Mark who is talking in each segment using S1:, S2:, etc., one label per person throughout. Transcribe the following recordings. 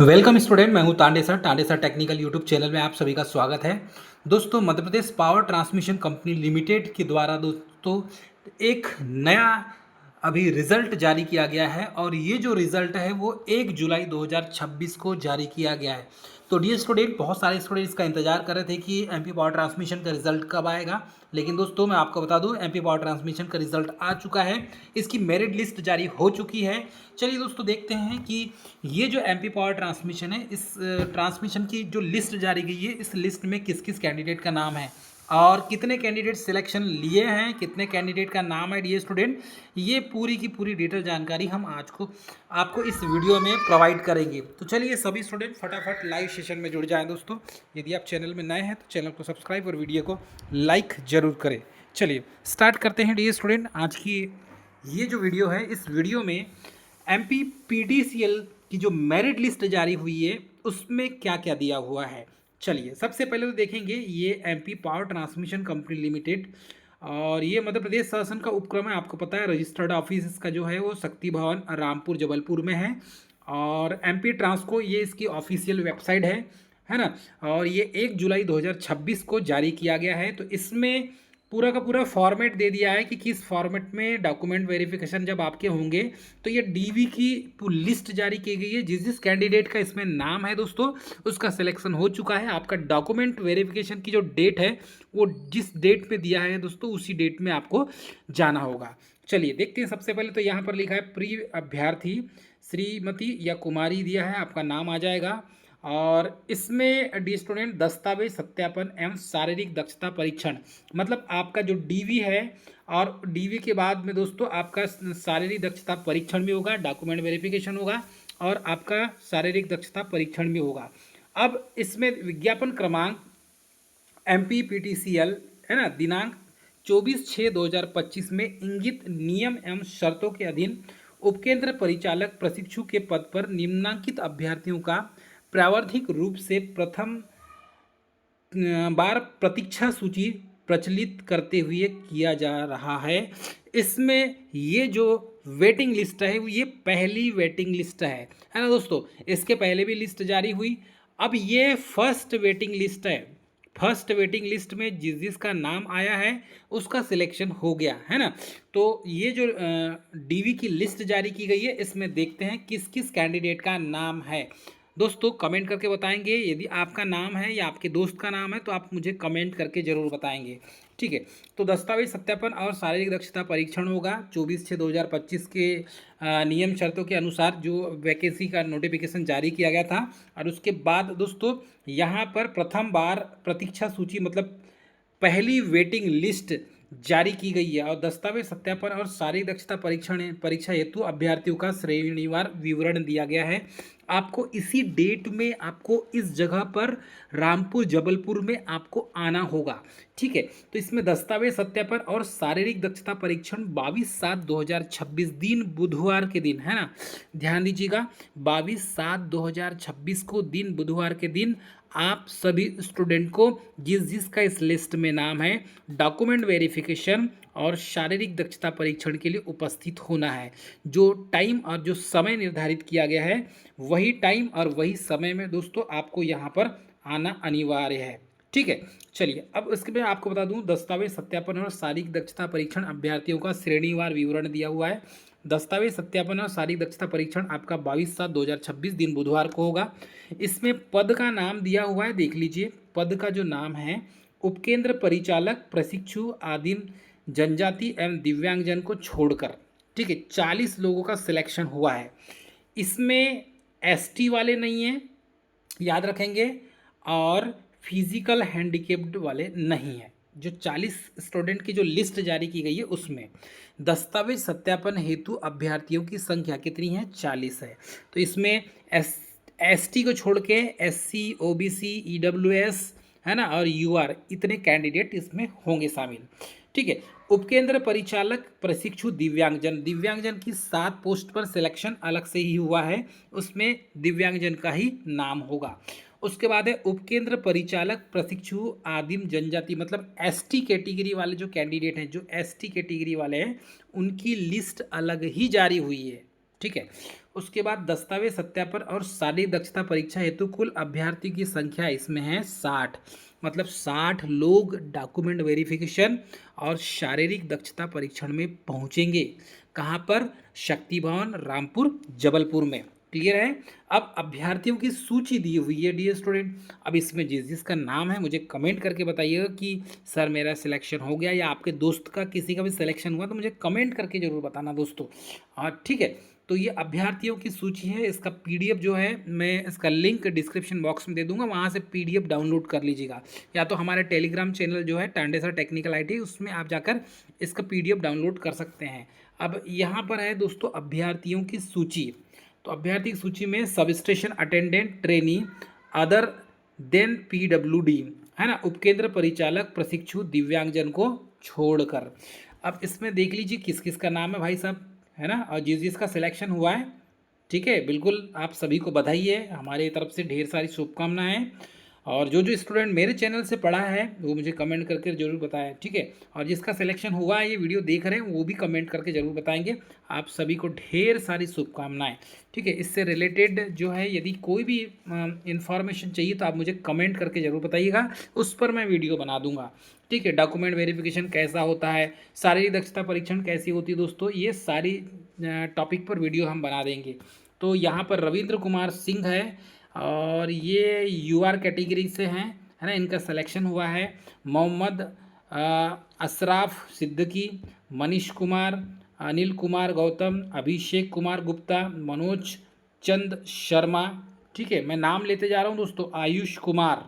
S1: Welcome student, मैं हूं Tande sir technical YouTube channel में आप सभी का स्वागत है। दोस्तों, Madhya Pradesh power transmission company limited के द्वारा दोस्तों एक नया अभी रिजल्ट जारी किया गया है और ये जो रिजल्ट है वो 1 जुलाई 2026 को जारी किया गया है। तो डियर स्टूडेंट, बहुत सारे स्टूडेंट इसका इंतजार कर रहे थे कि एमपी पावर ट्रांसमिशन का रिजल्ट कब आएगा, लेकिन दोस्तों मैं आपको बता दूं एमपी पावर ट्रांसमिशन का रिजल्ट आ चुका है। इसकी मेरिट लिस्ट जारी हो चुकी है। चलिए दोस्तों, देखते हैं कि ये जो एमपी पावर ट्रांसमिशन है, इस ट्रांसमिशन की जो लिस्ट जारी गई है, इस लिस्ट में किस किस कैंडिडेट का नाम है और कितने कैंडिडेट सिलेक्शन लिए हैं, कितने कैंडिडेट का नाम है। डियर स्टूडेंट, ये पूरी की पूरी डिटेल जानकारी हम आज को आपको इस वीडियो में प्रोवाइड करेंगे। तो चलिए सभी स्टूडेंट फटाफट लाइव सेशन में जुड़ जाएं। दोस्तों, यदि आप चैनल में नए हैं तो चैनल को सब्सक्राइब और वीडियो को लाइक जरूर करें। चलिए स्टार्ट करते हैं। डियर स्टूडेंट, आज की ये जो वीडियो है, इस वीडियो में एमपी पीडीसीएल की जो मेरिट लिस्ट जारी हुई है उसमें क्या क्या दिया हुआ है। चलिए सबसे पहले तो देखेंगे ये MP power transmission company limited, और ये मध्य प्रदेश शासन का उपक्रम है। आपको पता है रजिस्टर्ड ऑफिस इसका जो है वो शक्ति भवन रामपुर जबलपुर में है, और एमपी ट्रांसको ये इसकी ऑफिशियल वेबसाइट है ना। और ये 1 जुलाई 2026 को जारी किया गया है। तो इसमें पूरा का पूरा फॉर्मेट दे दिया है कि किस फॉर्मेट में डॉक्यूमेंट वेरिफिकेशन जब आपके होंगे तो ये डीवी की लिस्ट जारी की गई है। जिस जिस कैंडिडेट का इसमें नाम है दोस्तों, उसका सिलेक्शन हो चुका है। आपका डॉक्यूमेंट वेरिफिकेशन की जो डेट है वो जिस डेट पे दिया है दोस्तों, उसी डेट में आपको जाना होगा। चलिए देखते हैं। सबसे पहले तो यहाँ पर लिखा है प्री अभ्यर्थी श्रीमती या कुमारी दिया है, आपका नाम आ जाएगा। और इसमें डी स्टूडेंट दस्तावेज सत्यापन एवं शारीरिक दक्षता परीक्षण, मतलब आपका जो डीवी है और डीवी के बाद में दोस्तों आपका शारीरिक दक्षता परीक्षण भी होगा, डॉक्यूमेंट वेरिफिकेशन होगा और आपका शारीरिक दक्षता परीक्षण भी होगा। अब इसमें विज्ञापन क्रमांक MPPTCL है ना, दिनांक 24/6/2025 में इंगित नियम एवं शर्तों के अधीन उपकेंद्र परिचालक प्रशिक्षु के पद पर निम्नांकित अभ्यर्थियों का प्रावधानिक रूप से प्रथम बार प्रतीक्षा सूची प्रचलित करते हुए किया जा रहा है। इसमें ये जो वेटिंग लिस्ट है वो ये पहली वेटिंग लिस्ट है ना दोस्तों। इसके पहले भी लिस्ट जारी हुई, अब ये फर्स्ट वेटिंग लिस्ट है। फर्स्ट वेटिंग लिस्ट में जिस जिसका नाम आया है उसका सिलेक्शन हो गया है ना। तो ये जो डीवी की लिस्ट जारी की गई है, इसमें देखते हैं किस किस कैंडिडेट का नाम है। दोस्तों कमेंट करके बताएंगे, यदि आपका नाम है या आपके दोस्त का नाम है तो आप मुझे कमेंट करके ज़रूर बताएंगे, ठीक है। तो दस्तावेज सत्यापन और शारीरिक दक्षता परीक्षण होगा 24/6/2025 के नियम शर्तों के अनुसार जो वैकेंसी का नोटिफिकेशन जारी किया गया था। और उसके बाद दोस्तों यहाँ पर प्रथम बार प्रतीक्षा सूची मतलब पहली वेटिंग लिस्ट जारी की गई है। और दस्तावेज सत्यापन और शारीरिक दक्षता परीक्षा हेतु अभ्यर्थियों का श्रेणीवार विवरण दिया गया है। आपको इसी डेट में आपको इस जगह पर रामपुर जबलपुर में आपको आना होगा, ठीक है। तो इसमें दस्तावेज सत्यापन और शारीरिक दक्षता परीक्षण 22/7/2026 दिन बुधवार के दिन है ना, ध्यान दीजिएगा 22/7/2026 को दिन बुधवार के दिन आप सभी स्टूडेंट को जिस जिसका इस लिस्ट में नाम है डॉक्यूमेंट वेरिफिकेशन और शारीरिक दक्षता परीक्षण के लिए उपस्थित होना है। जो टाइम और जो समय निर्धारित किया गया है वही टाइम और वही समय में दोस्तों आपको यहाँ पर आना अनिवार्य है, ठीक है। चलिए अब इसके मैं आपको बता दूं दस्तावेज सत्यापन और शारीरिक दक्षता परीक्षण अभ्यर्थियों का श्रेणीवार विवरण दिया हुआ है। दस्तावेज सत्यापन और शारीरिक दक्षता परीक्षण आपका 22/7/2026 दिन बुधवार को होगा। इसमें पद का नाम दिया हुआ है, देख लीजिए पद का जो नाम है उपकेंद्र परिचालक प्रशिक्षु आदिम जनजाति एवं दिव्यांगजन को छोड़कर, ठीक है, 40 लोगों का सिलेक्शन हुआ है। इसमें एसटी वाले नहीं हैं, याद रखेंगे, और फिजिकल हैंडीकेप्ड वाले नहीं हैं। जो 40 स्टूडेंट की जो लिस्ट जारी की गई है उसमें दस्तावेज सत्यापन हेतु अभ्यर्थियों की संख्या कितनी है, 40 है। तो इसमें एसटी को छोड़ के एससी, ओबीसी, ईडब्ल्यूएस है ना और यूआर इतने कैंडिडेट इसमें होंगे शामिल, ठीक है। उपकेंद्र परिचालक प्रशिक्षु दिव्यांगजन की 7 पोस्ट पर सिलेक्शन अलग से ही हुआ है, उसमें दिव्यांगजन का ही नाम होगा। उसके बाद है उपकेंद्र परिचालक प्रशिक्षु आदिम जनजाति, मतलब एसटी कैटेगरी वाले जो कैंडिडेट हैं, जो एसटी कैटेगरी वाले हैं उनकी लिस्ट अलग ही जारी हुई है, ठीक है। उसके बाद दस्तावेज सत्यापन और शारीरिक दक्षता परीक्षा हेतु कुल अभ्यर्थी की संख्या इसमें है 60, मतलब 60 लोग डॉक्यूमेंट वेरिफिकेशन और शारीरिक दक्षता परीक्षण में पहुंचेंगे। कहाँ पर? शक्ति भवन रामपुर जबलपुर में। क्लियर है? अब अभ्यर्थियों की सूची दी हुई है डियर स्टूडेंट। अब इसमें जिसका नाम है मुझे कमेंट करके बताइएगा कि सर मेरा सिलेक्शन हो गया, या आपके दोस्त का किसी का भी सिलेक्शन हुआ तो मुझे कमेंट करके जरूर बताना दोस्तों। ठीक है। तो ये अभ्यर्थियों की सूची है। इसका पीडीएफ जो है मैं इसका लिंक डिस्क्रिप्शन बॉक्स में दे दूंगा, वहाँ से पीडीएफ डाउनलोड कर लीजिएगा, या तो हमारे टेलीग्राम चैनल जो है टांडे सर टेक्निकल आईटी, उसमें आप जाकर इसका पीडीएफ डाउनलोड कर सकते हैं। अब यहाँ पर है दोस्तों अभ्यर्थियों की सूची। तो अभ्यर्थी की सूची में sub station attendant trainee other than PWD, है ना, उपकेंद्र परिचालक प्रशिक्षु दिव्यांगजन को छोड़कर। अब इसमें देख लीजिए किस किस का नाम है भाई साहब, है ना, और जिसका सिलेक्शन हुआ है, ठीक है, बिल्कुल आप सभी को बधाई है, हमारी तरफ से ढेर सारी शुभकामनाएं। और जो जो स्टूडेंट मेरे चैनल से पढ़ा है वो मुझे कमेंट करके ज़रूर बताएं, ठीक है। और जिसका सिलेक्शन हुआ है, ये वीडियो देख रहे हैं, वो भी कमेंट करके ज़रूर बताएंगे। आप सभी को ढेर सारी शुभकामनाएं, ठीक है। इससे रिलेटेड जो है यदि कोई भी इंफॉर्मेशन चाहिए तो आप मुझे कमेंट करके ज़रूर बताइएगा, उस पर मैं वीडियो बना दूंगा, ठीक है। डॉक्यूमेंट वेरिफिकेशन कैसा होता है, शारीरिक दक्षता परीक्षण कैसी होती है दोस्तों, ये सारी टॉपिक पर वीडियो हम बना देंगे। तो यहाँ पर रविंद्र कुमार सिंह है और ये यूआर कैटेगरी से हैं, है ना, इनका सिलेक्शन हुआ है। मोहम्मद अशराफ सिद्दीकी, मनीष कुमार, अनिल कुमार गौतम, अभिषेक कुमार गुप्ता, मनोज चंद शर्मा, ठीक है, मैं नाम लेते जा रहा हूँ दोस्तों, आयुष कुमार,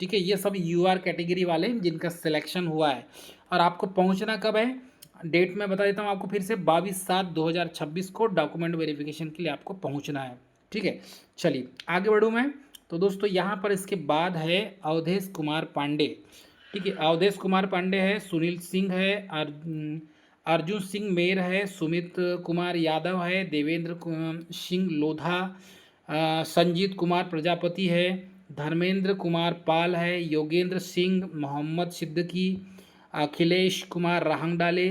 S1: ठीक है, ये सब यूआर कैटेगरी वाले हैं जिनका सिलेक्शन हुआ है। और आपको पहुंचना कब है, डेट मैं बता देता हूँ आपको फिर से, 22/7/2026 को डॉक्यूमेंट वेरिफिकेशन के लिए आपको पहुंचना है, ठीक है। चलिए आगे बढ़ूँ मैं। तो दोस्तों यहाँ पर इसके बाद है अवधेश कुमार पांडे, ठीक है, अवधेश कुमार पांडे है, सुनील सिंह है, अर्जुन सिंह मेर है, सुमित कुमार यादव है, देवेंद्र सिंह लोधा, संजीत कुमार प्रजापति है, धर्मेंद्र कुमार पाल है, योगेंद्र सिंह, मोहम्मद सिद्दीकी, अखिलेश कुमार राहंगडाले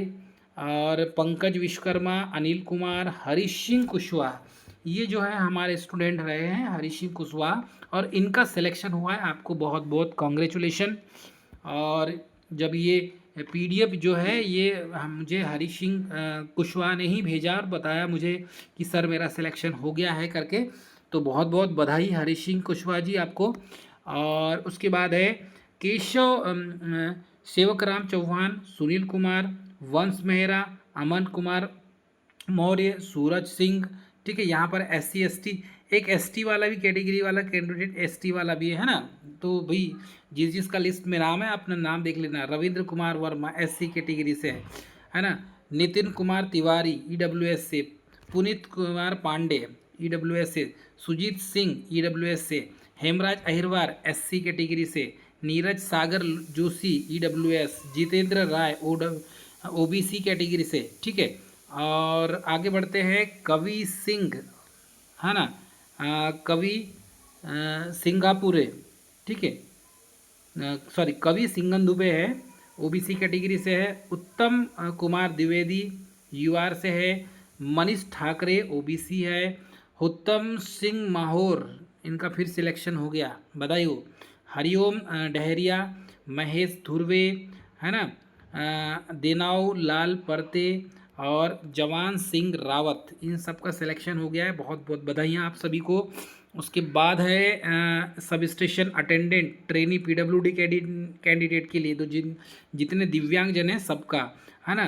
S1: और पंकज विश्वकर्मा, अनिल कुमार, हरीश सिंह कुशवाहा, ये जो है हमारे स्टूडेंट रहे हैं हरीश सिंह कुशवाहा, और इनका सिलेक्शन हुआ है। आपको बहुत बहुत कॉन्ग्रेचुलेशन। और जब ये पीडीएफ जो है ये मुझे हरीश सिंह कुशवाहा ने ही भेजा और बताया मुझे कि सर मेरा सिलेक्शन हो गया है करके, तो बहुत बहुत बधाई हरीश सिंह कुशवाहा जी आपको। और उसके बाद है केशव सेवकराम चौहान, सुनील कुमार, वंश मेहरा, अमन कुमार मौर्य, सूरज सिंह, ठीक है। यहाँ पर SC ST, एक ST वाला भी कैटेगरी वाला कैंडिडेट ST वाला भी है ना, तो भाई जिसका लिस्ट में नाम है अपना नाम देख लेना। रविंद्र कुमार वर्मा SC कैटेगरी से है ना, नितिन कुमार तिवारी EWS से, पुनीत कुमार पांडे EWS से, सुजीत सिंह EWS से, हेमराज अहिरवार SC कैटेगरी से, नीरज सागर जोशी EWS, जितेंद्र राय OBC कैटेगरी से, ठीक है। और आगे बढ़ते हैं कवि सिंह, है ना, कवि सिंगापुरे, ठीक है, सॉरी कवि सिंगन दुबे है, OBC कैटेगरी से है। उत्तम कुमार द्विवेदी UR से है। मनीष ठाकरे OBC है। उत्तम सिंह माहौर, इनका फिर सिलेक्शन हो गया, बधाई हो। हरिओम डहरिया, महेश धुर्वे, है ना, देनाव लाल परते और जवान सिंह रावत, इन सब का सिलेक्शन हो गया है, बहुत बहुत बधाइयाँ आप सभी को। उसके बाद है sub station attendant trainee PWD candidate के लिए, तो जितने दिव्यांगजन हैं सबका, है ना,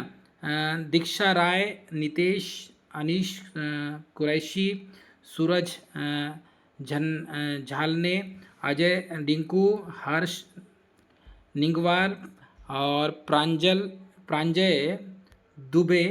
S1: दीक्षा राय, नितेश, अनीश कुरैशी, सूरज झालने, अजय डिंकू, हर्ष निंगवार और प्रांजय दुबे,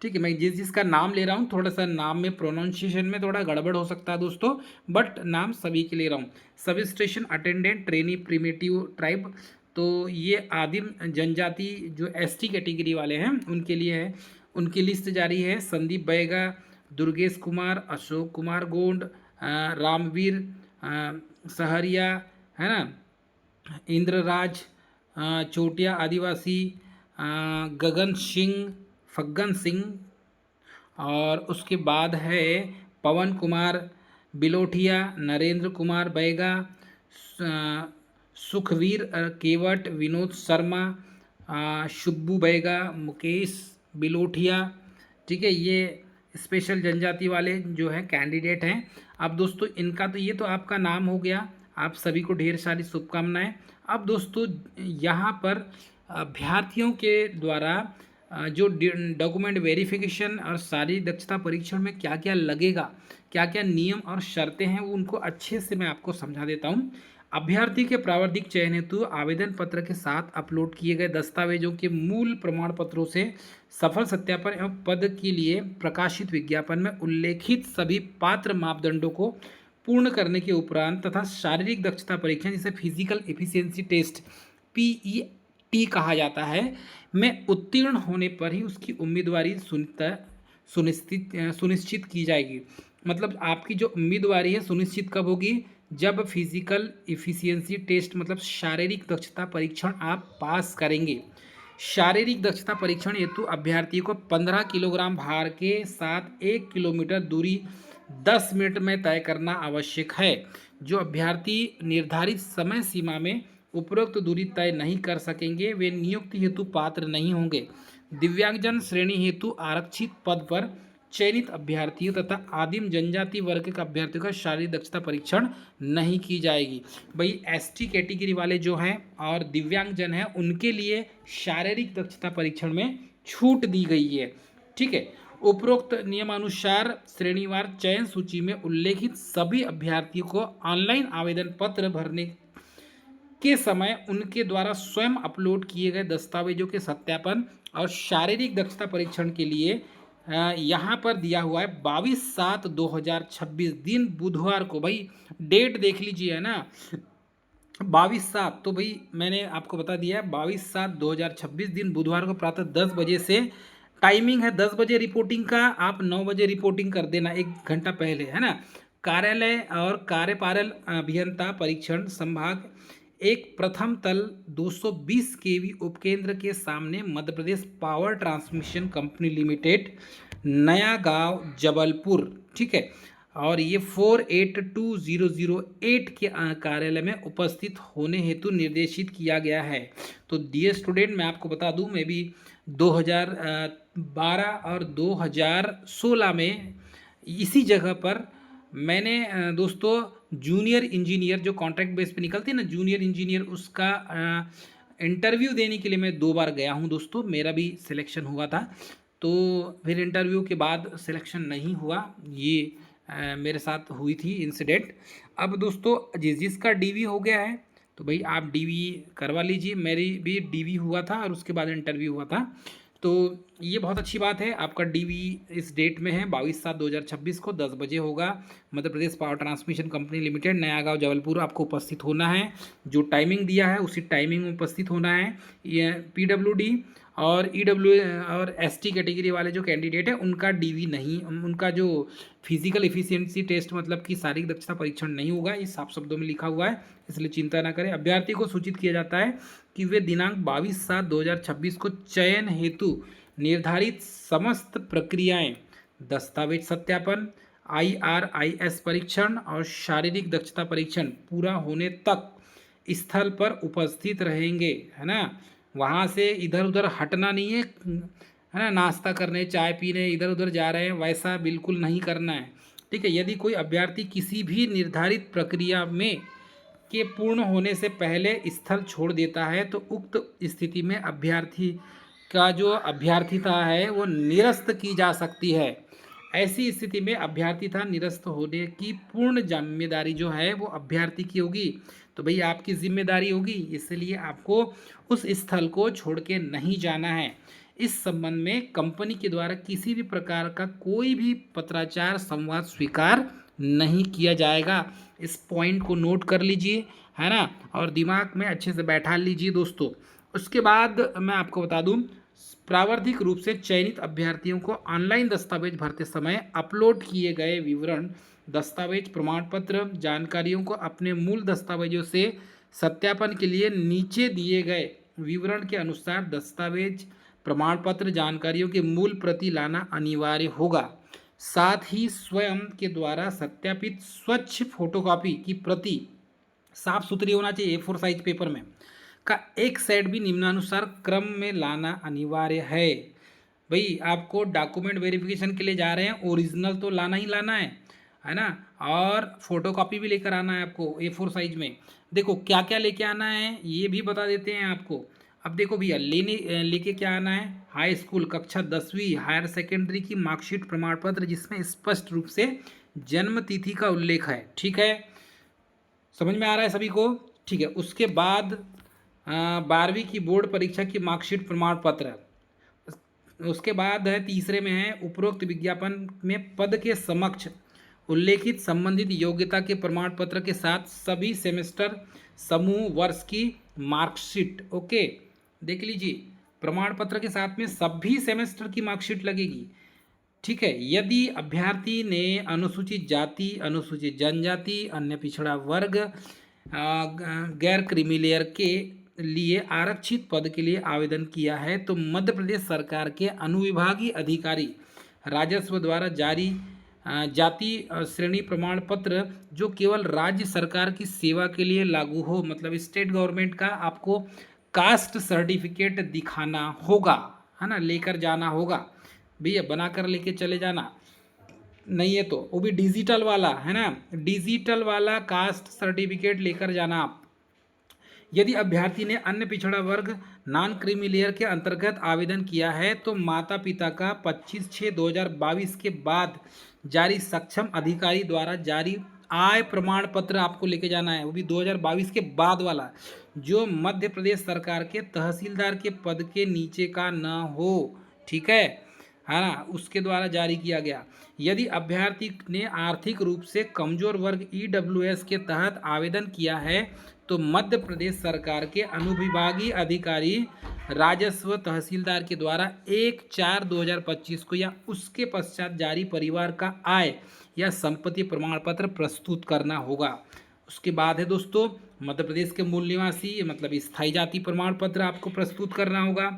S1: ठीक है। मैं जिसका नाम ले रहा हूँ, थोड़ा सा नाम में प्रोनाउंसिएशन में थोड़ा गड़बड़ हो सकता है दोस्तों, बट नाम सभी के ले रहा हूँ। Sub station attendant trainee primitive tribe, तो ये आदिम जनजाति जो ST कैटेगरी वाले हैं उनके लिए है। उनकी लिस्ट जारी है। संदीप बैगा, दुर्गेश कुमार, अशोक कुमार गोंड, रामवीर सहरिया, है ना, इंद्रराज चोटिया आदिवासी, गगन सिंह, फग्गन सिंह और उसके बाद है पवन कुमार बिलोटिया, नरेंद्र कुमार बैगा, सुखवीर केवट, विनोद शर्मा, शुब्बू बैगा, मुकेश बिलोटिया। ठीक है, ये स्पेशल जनजाति वाले जो है कैंडिडेट हैं। अब दोस्तों इनका तो ये तो आपका नाम हो गया, आप सभी को ढेर सारी शुभकामनाएं। अब दोस्तों यहाँ पर अभ्यर्थियों के द्वारा जो डॉक्यूमेंट वेरिफिकेशन और शारीरिक दक्षता परीक्षण में क्या क्या लगेगा, क्या क्या नियम और शर्तें हैं, वो उनको अच्छे से मैं आपको समझा देता हूँ। अभ्यर्थी के प्रावधिक चयन हेतु आवेदन पत्र के साथ अपलोड किए गए दस्तावेजों के मूल प्रमाण पत्रों से सफल सत्यापन एवं पद के लिए प्रकाशित विज्ञापन में उल्लेखित सभी पात्र मापदंडों को पूर्ण करने के उपरांत तथा शारीरिक दक्षता परीक्षण जिसे फिजिकल एफिशिएंसी टेस्ट PET कहा जाता है में उत्तीर्ण होने पर ही उसकी उम्मीदवारी सुनिश्चित की जाएगी। मतलब आपकी जो उम्मीदवारी है सुनिश्चित कब होगी, जब फिजिकल एफिशिएंसी टेस्ट मतलब शारीरिक दक्षता परीक्षण आप पास करेंगे। शारीरिक दक्षता परीक्षण हेतु अभ्यर्थी को 15 किलोग्राम भार के साथ 1 किलोमीटर दूरी 10 मिनट में तय करना आवश्यक है। जो अभ्यर्थी निर्धारित समय सीमा में उपरोक्त दूरी तय नहीं कर सकेंगे वे नियुक्ति हेतु पात्र नहीं होंगे। दिव्यांगजन श्रेणी हेतु आरक्षित पद पर चयनित अभ्यर्थियों तथा आदिम जनजाति वर्ग के अभ्यर्थियों का शारीरिक दक्षता परीक्षण नहीं की जाएगी। भाई ST कैटेगरी वाले जो हैं और दिव्यांगजन हैं उनके लिए शारीरिक दक्षता परीक्षण में छूट दी गई है। ठीक है, उपरोक्त नियमानुसार श्रेणीवार चयन सूची में उल्लेखित सभी अभ्यर्थियों को ऑनलाइन आवेदन पत्र भरने के समय उनके द्वारा स्वयं अपलोड किए गए दस्तावेजों के सत्यापन और शारीरिक दक्षता परीक्षण के लिए यहाँ पर दिया हुआ है 22/7/2026 दिन बुधवार को। भाई डेट देख लीजिए, है ना, 22/7, तो भाई मैंने आपको बता दिया है 22/7/2026 दिन बुधवार को प्रातः 10 बजे से टाइमिंग है। 10 बजे रिपोर्टिंग का, आप 9 बजे रिपोर्टिंग कर देना 1 घंटा पहले, है ना। कार्यालय और कार्यपालन अभियंता परीक्षण संभाग एक प्रथम तल 220 kV उपकेंद्र के सामने Madhya Pradesh power transmission company limited, नया गांव, जबलपुर। ठीक है, और ये 482008 के कार्यालय में उपस्थित होने हेतु निर्देशित किया गया है। तो डियर स्टूडेंट, मैं आपको बता दूं, मैं भी 2012 और 2016 में इसी जगह पर मैंने दोस्तों जूनियर इंजीनियर जो कॉन्ट्रैक्ट बेस पे निकलते हैं ना, जूनियर इंजीनियर, उसका इंटरव्यू देने के लिए मैं 2 बार गया हूं दोस्तों। मेरा भी सिलेक्शन हुआ था, तो फिर इंटरव्यू के बाद सिलेक्शन नहीं हुआ, ये मेरे साथ हुई थी इंसिडेंट। अब दोस्तों जिसका DV हो गया है तो भाई आप DV करवा लीजिए। मेरी भी DV हुआ था और उसके बाद इंटरव्यू हुआ था, तो ये बहुत अच्छी बात है। आपका DV इस डेट में है 22/7/2026 को 10 बजे होगा। Madhya Pradesh power transmission company limited, नया गांव, जबलपुर, आपको उपस्थित होना है। जो टाइमिंग दिया है उसी टाइमिंग में उपस्थित होना है। ये PWD और EW और ST कैटेगरी वाले जो कैंडिडेट है उनका DV नहीं, उनका जो फिजिकल एफिशिएंसी टेस्ट मतलब कि शारीरिक दक्षता परीक्षण नहीं होगा, ये साफ शब्दों में लिखा हुआ है, इसलिए चिंता ना करें। अभ्यर्थी को सूचित किया जाता है कि वे दिनांक 22/7/2026 को चयन हेतु निर्धारित समस्त प्रक्रियाएं, दस्तावेज सत्यापन, IRIS परीक्षण और शारीरिक दक्षता परीक्षण पूरा होने तक स्थल पर उपस्थित रहेंगे, है ना। वहाँ से इधर उधर हटना नहीं है ना, नाश्ता करने, चाय पीने इधर उधर जा रहे हैं, वैसा बिल्कुल नहीं करना है। ठीक है, यदि कोई अभ्यर्थी किसी भी निर्धारित प्रक्रिया में के पूर्ण होने से पहले स्थल छोड़ देता है तो उक्त स्थिति में अभ्यर्थी का जो अभ्यर्थिता है वो निरस्त की जा सकती है। ऐसी स्थिति में अभ्यर्थिता निरस्त होने की पूर्ण जिम्मेदारी जो है वो अभ्यर्थी की होगी। तो भाई आपकी जिम्मेदारी होगी, इसलिए आपको उस स्थल को छोड़ के नहीं जाना है। इस संबंध में कंपनी के द्वारा किसी भी प्रकार का कोई भी पत्राचार संवाद स्वीकार नहीं किया जाएगा। इस पॉइंट को नोट कर लीजिए, है ना, और दिमाग में अच्छे से बैठा लीजिए दोस्तों। उसके बाद मैं आपको बता दूं, प्रावधानिक रूप से चयनित अभ्यर्थियों को ऑनलाइन दस्तावेज भरते समय अपलोड किए गए विवरण, दस्तावेज, प्रमाण पत्र, जानकारियों को अपने मूल दस्तावेजों से सत्यापन के लिए नीचे दिए गए विवरण के अनुसार दस्तावेज प्रमाण पत्र जानकारियों की मूल प्रति लाना अनिवार्य होगा। साथ ही स्वयं के द्वारा सत्यापित स्वच्छ फोटोकॉपी की प्रति साफ सुथरी होना चाहिए A4 साइज पेपर में का एक सेट भी निम्नानुसार क्रम में लाना अनिवार्य है। भाई आपको डॉक्यूमेंट वेरिफिकेशन के लिए जा रहे हैं, ओरिजिनल तो लाना ही लाना है ना, और फोटोकॉपी भी लेकर आना है आपको A4 साइज में। देखो क्या क्या लेके आना है ये भी बता देते हैं आपको। अब देखो भैया लेके क्या आना है, हाई स्कूल कक्षा 10वीं हायर सेकेंडरी की मार्कशीट प्रमाण पत्र जिसमें स्पष्ट रूप से जन्म तिथि का उल्लेख है। ठीक है, समझ में आ रहा है सभी को? ठीक है, उसके बाद 12वीं की बोर्ड परीक्षा की मार्कशीट प्रमाण पत्र। उसके बाद है तीसरे में है उपरोक्त विज्ञापन में पद के समक्ष उल्लेखित संबंधित योग्यता के प्रमाण पत्र के साथ सभी सेमेस्टर समूह वर्ष की मार्कशीट। ओके, देख लीजिए, प्रमाण पत्र के साथ में सभी सेमेस्टर की मार्कशीट लगेगी। ठीक है, यदि अभ्यर्थी ने अनुसूचित जाति, अनुसूचित जनजाति, अन्य पिछड़ा वर्ग, गैर क्रीमी लेयर के लिए आरक्षित पद के लिए आवेदन किया है तो मध्य प्रदेश सरकार के अनुविभागीय अधिकारी राजस्व द्वारा जारी जाति श्रेणी प्रमाण पत्र जो केवल राज्य सरकार की सेवा के लिए लागू हो, मतलब स्टेट गवर्नमेंट का आपको कास्ट सर्टिफिकेट दिखाना होगा, है ना, लेकर जाना होगा भैया, बनाकर लेके चले जाना। नहीं है तो वो भी डिजिटल वाला, है ना, डिजिटल वाला कास्ट सर्टिफिकेट लेकर जाना आप। यदि अभ्यर्थी ने अन्य पिछड़ा वर्ग नॉन क्रीमी लेयर के अंतर्गत आवेदन किया है तो माता पिता का 25/6/2022 के बाद जारी सक्षम अधिकारी द्वारा जारी आय प्रमाण पत्र आपको लेके जाना है, वो भी 2022 के बाद वाला, जो मध्य प्रदेश सरकार के तहसीलदार के पद के नीचे का न हो। ठीक है ना, उसके द्वारा जारी किया गया। यदि अभ्यर्थी ने आर्थिक रूप से कमजोर वर्ग EWS के तहत आवेदन किया है तो मध्य प्रदेश सरकार के अनुविभागीय अधिकारी राजस्व तहसीलदार के द्वारा 1/4/2025 को या उसके पश्चात जारी परिवार का आय या संपत्ति प्रमाण पत्र प्रस्तुत करना होगा। उसके बाद है दोस्तों मध्य प्रदेश के मूल निवासी मतलब स्थायी जाति प्रमाण पत्र आपको प्रस्तुत करना होगा।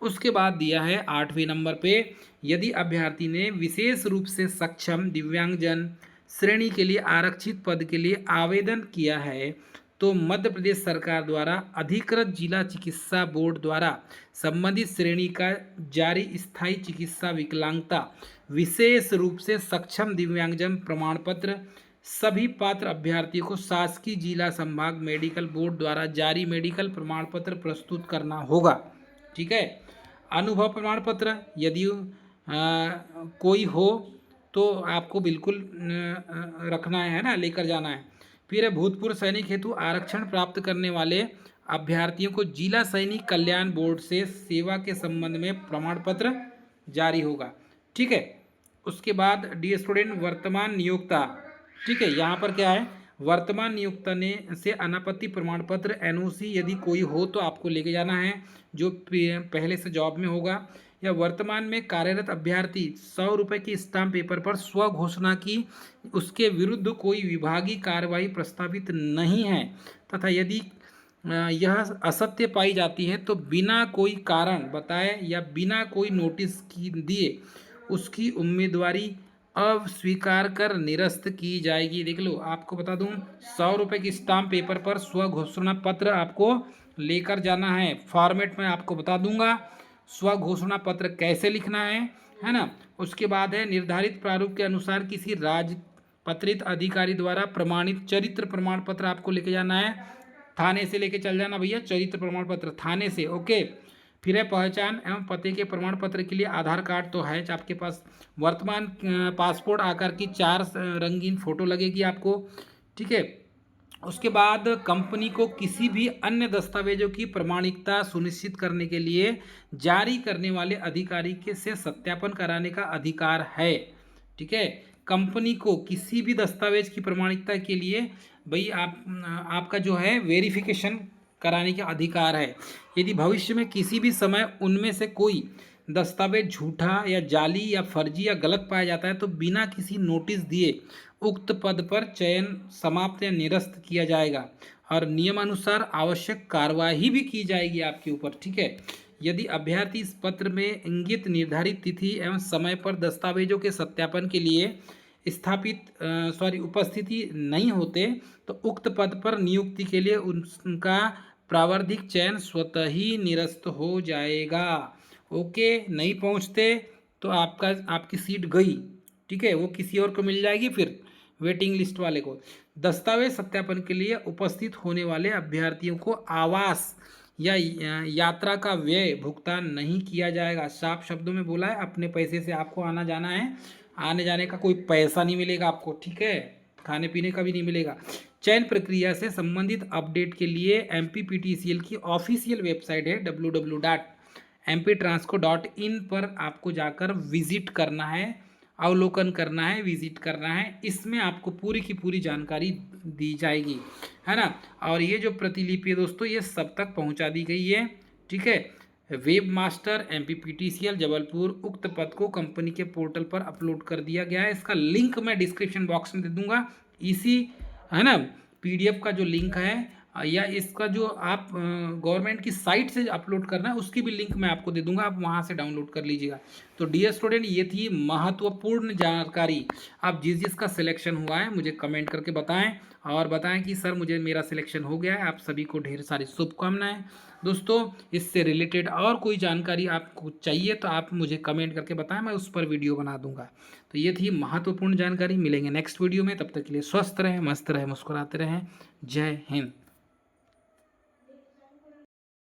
S1: उसके बाद दिया है 8वें नंबर पे, यदि अभ्यर्थी ने विशेष रूप से सक्षम दिव्यांगजन श्रेणी के लिए आरक्षित पद के लिए आवेदन किया है तो मध्य प्रदेश सरकार द्वारा अधिकृत जिला चिकित्सा बोर्ड द्वारा संबंधित श्रेणी का जारी स्थायी चिकित्सा विकलांगता विशेष रूप से सक्षम दिव्यांगजन प्रमाण पत्र सभी पात्र अभ्यर्थियों को शासकीय जिला संभाग मेडिकल बोर्ड द्वारा जारी मेडिकल प्रमाण पत्र प्रस्तुत करना होगा। ठीक है, अनुभव प्रमाण पत्र यदि कोई हो तो आपको बिल्कुल रखना है ना, लेकर जाना है। फिर है भूतपूर्व सैनिक हेतु आरक्षण प्राप्त करने वाले अभ्यर्थियों को जिला सैनिक कल्याण बोर्ड से सेवा के संबंध में प्रमाण पत्र जारी होगा। ठीक है, उसके बाद डी स्टूडेंट वर्तमान नियोक्ता, ठीक है, यहाँ पर क्या है, वर्तमान नियोक्ता ने से अनापत्ति प्रमाण पत्र NOC यदि कोई हो तो आपको लेके जाना है जो पहले से जॉब में होगा, या वर्तमान में कार्यरत अभ्यर्थी 100 रुपये की स्टाम्प पेपर पर स्व घोषणा की उसके विरुद्ध कोई विभागीय कार्रवाई प्रस्तावित नहीं है तथा यदि यह असत्य पाई जाती है तो बिना कोई कारण बताए या बिना कोई नोटिस की दिए उसकी उम्मीदवारी अस्वीकार कर निरस्त की जाएगी। देख लो, आपको बता दूं 100 रुपये की स्टाम्प पेपर पर स्व घोषणा पत्र आपको लेकर जाना है। फॉर्मेट में आपको बता दूंगा स्व घोषणा पत्र कैसे लिखना है ना। उसके बाद है निर्धारित प्रारूप के अनुसार किसी राजपत्रित अधिकारी द्वारा प्रमाणित चरित्र प्रमाण पत्र आपको लेके जाना है, थाने से लेके चल जाना भैया, चरित्र प्रमाण पत्र थाने से। ओके, फिर है पहचान एवं पते के प्रमाण पत्र के लिए आधार कार्ड तो है आपके पास, वर्तमान पासपोर्ट आकार की 4 रंगीन फोटो लगेगी आपको। ठीक है, उसके बाद कंपनी को किसी भी अन्य दस्तावेजों की प्रमाणिकता सुनिश्चित करने के लिए जारी करने वाले अधिकारी के से सत्यापन कराने का अधिकार है। ठीक है, कंपनी को किसी भी दस्तावेज की प्रमाणिकता के लिए भाई आपका जो है वेरिफिकेशन कराने का अधिकार है। यदि भविष्य में किसी भी समय उनमें से कोई दस्तावेज झूठा या जाली या फर्जी या गलत पाया जाता है तो बिना किसी नोटिस दिए उक्त पद पर चयन समाप्त या निरस्त किया जाएगा और नियमानुसार आवश्यक कार्रवाई भी की जाएगी आपके ऊपर। ठीक है, यदि अभ्यर्थी इस पत्र में इंगित निर्धारित तिथि एवं समय पर दस्तावेजों के सत्यापन के लिए उपस्थिति नहीं होते तो उक्त पद पर नियुक्ति के लिए उनका प्रावधानिक चयन स्वतः ही निरस्त हो जाएगा। ओके, नहीं पहुंचते तो आपकी सीट गई, ठीक है, वो किसी और को मिल जाएगी फिर वेटिंग लिस्ट वाले को। दस्तावेज सत्यापन के लिए उपस्थित होने वाले अभ्यर्थियों को आवास या यात्रा का व्यय भुगतान नहीं किया जाएगा। साफ शब्दों में बोला है, अपने पैसे से आपको आना जाना है, आने जाने का कोई पैसा नहीं मिलेगा आपको, ठीक है, खाने पीने का भी नहीं मिलेगा। चयन प्रक्रिया से संबंधित अपडेट के लिए MPPTCL की ऑफिशियल वेबसाइट है www.mptransco.in पर आपको जाकर विजिट करना है, अवलोकन करना है, विजिट करना है। इसमें आपको पूरी की पूरी जानकारी दी जाएगी, है ना। और ये जो प्रतिलिपि है दोस्तों, ये सब तक पहुंचा दी गई है, ठीक है। वेब मास्टर MPPTCL जबलपुर, उक्त पद को कंपनी के पोर्टल पर अपलोड कर दिया गया है। इसका लिंक मैं डिस्क्रिप्शन बॉक्स में दे दूंगा, इसी, है ना, PDF का जो लिंक है या इसका जो आप गवर्नमेंट की साइट से अपलोड करना है उसकी भी लिंक मैं आपको दे दूंगा, आप वहां से डाउनलोड कर लीजिएगा। तो डियर स्टूडेंट, ये थी महत्वपूर्ण जानकारी। आप जिसका सिलेक्शन हुआ है मुझे कमेंट करके बताएं, और बताएं कि सर मुझे मेरा सिलेक्शन हो गया है। आप सभी को ढेर सारी शुभकामनाएं दोस्तों। इससे रिलेटेड और कोई जानकारी आपको चाहिए तो आप मुझे कमेंट करके बताएं, मैं उस पर वीडियो बना दूंगा। तो ये थी महत्वपूर्ण जानकारी। मिलेंगे नेक्स्ट वीडियो में, तब तक के लिए स्वस्थ रहें, मस्त रहें, मुस्कुराते रहें। जय हिंद।